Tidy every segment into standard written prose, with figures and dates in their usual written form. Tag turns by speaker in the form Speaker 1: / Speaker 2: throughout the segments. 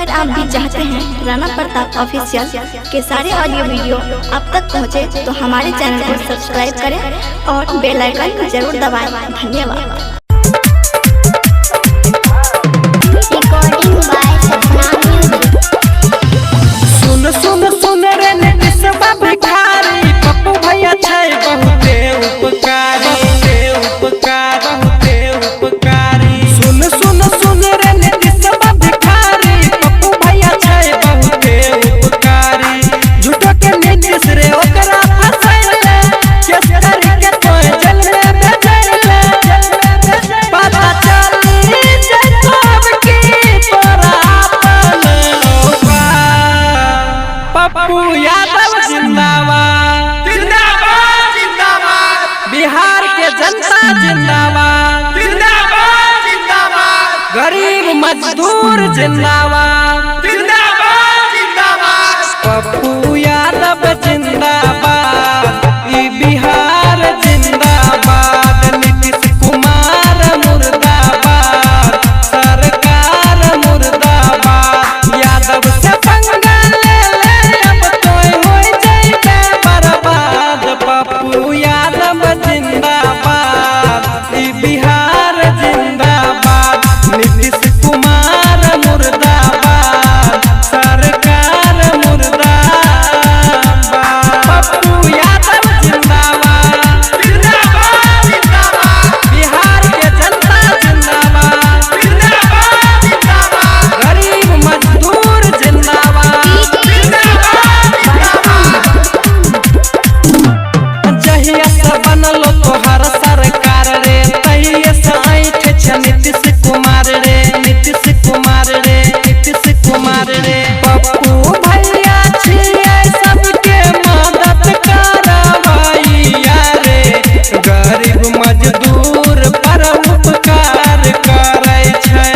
Speaker 1: अगर आप भी चाहते हैं राणा प्रताप ऑफिशियल के सारे ऑडियो वीडियो आप तक पहुंचे, तो हमारे चैनल को सब्सक्राइब करें और बेल आइकन जरूर दबाएं। धन्यवाद।
Speaker 2: सुन सुन सुन रे नितिशवा भिखारी, पप्पू भैया छै बहुते उपकारी, सुन सुन सुन रे नितिशवा भिखारी, पप्पू भैया छै बहुते उपकारी। झूठो के नीतीश रे ओकरा फसैले, केस करी के तोय जेल में भेजैले। पता चली जैतो अब की तोरा अपन पप्पू यादव जिंदाबाद,
Speaker 3: जिंदाबाद जिंदाबाद।
Speaker 2: बिहार के जनता जिंदाबाद,
Speaker 3: जिंदाबाद जिंदाबाद।
Speaker 2: गरीब मजदूर जिंदाबाद,
Speaker 3: जिंदाबाद जिंदाबाद।
Speaker 2: पप्पू यादव जिंदाबाद, ई बिहार जिंदाबाद। नीतीश कुमार मुर्दाबाद, सरकार मुर्दाबाद। यादव से पंगा ले ले, अब तोय होय जइबे बर्बाद। पप्पू यादव जिंदाबाद, ई बिहार जिंदाबाद। नीतीश कुमार मुर्दाबाद, सरकार मुर्दाबाद। पप्पू यादव जिंदाबाद,
Speaker 3: जिंदाबाद जिंदाबाद।
Speaker 2: बिहार के जनता जिंदाबाद,
Speaker 3: जिंदाबाद जिंदाबाद।
Speaker 2: गरीब मजदूर जिंदाबाद। जहिया से बनलो तोहर सरकार रे, तहिया से ऐठ छ नीतीश कुमार रे, नीतीश कुमार रे, नीतीश कुमार रे। पप्पू भैया छियै सबके मदद करवैया रे, गरीब मजदूर पर उपकार करै छै।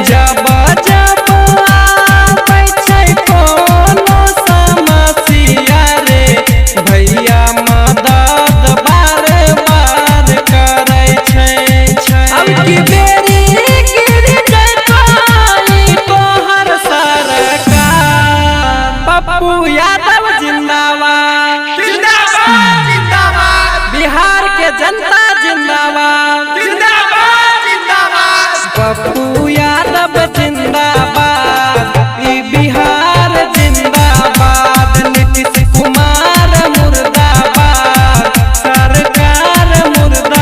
Speaker 2: जब जब आबै छै कोनो समस्या रे, भैया मदद बार बार करै छै। अब की बेरी गिर जइतो ई तोहर सरकार। पप्पू यादव जिंदाबाद,
Speaker 3: जिंदाबाद जिंदाबाद।
Speaker 2: बिहार के जनता जिंदाबाद,
Speaker 3: जिंदाबाद जिंदाबाद।
Speaker 2: पप्पू यादव जिंदाबाद, ई बिहार जिंदाबाद। नीतीश कुमार मुर्दाबाद, सरकार मुर्दाबाद।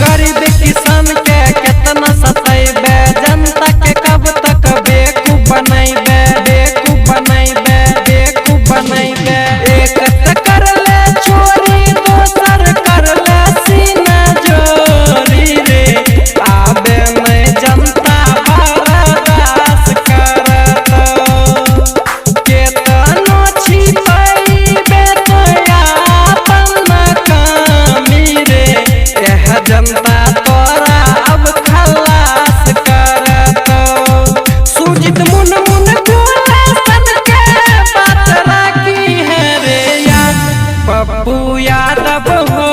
Speaker 2: गरीब किसान के केतना सतैबे, जनता के कब तक बेवकूफ बनैबे, बेवकूफ बनैबे, बेवकूफ बनैबे। एक त कर ले चोरी, दोसर कर ले सीना जोरी रे, आबे में जनता बर्दाश्त करतो। केतनो छिपैबे तोया अपन कामी रे, एह जनता तोरा अब खलास करतो। सुजित मुन मुन गुला सन के बात राखी है रे याद, पप्पू यादव हो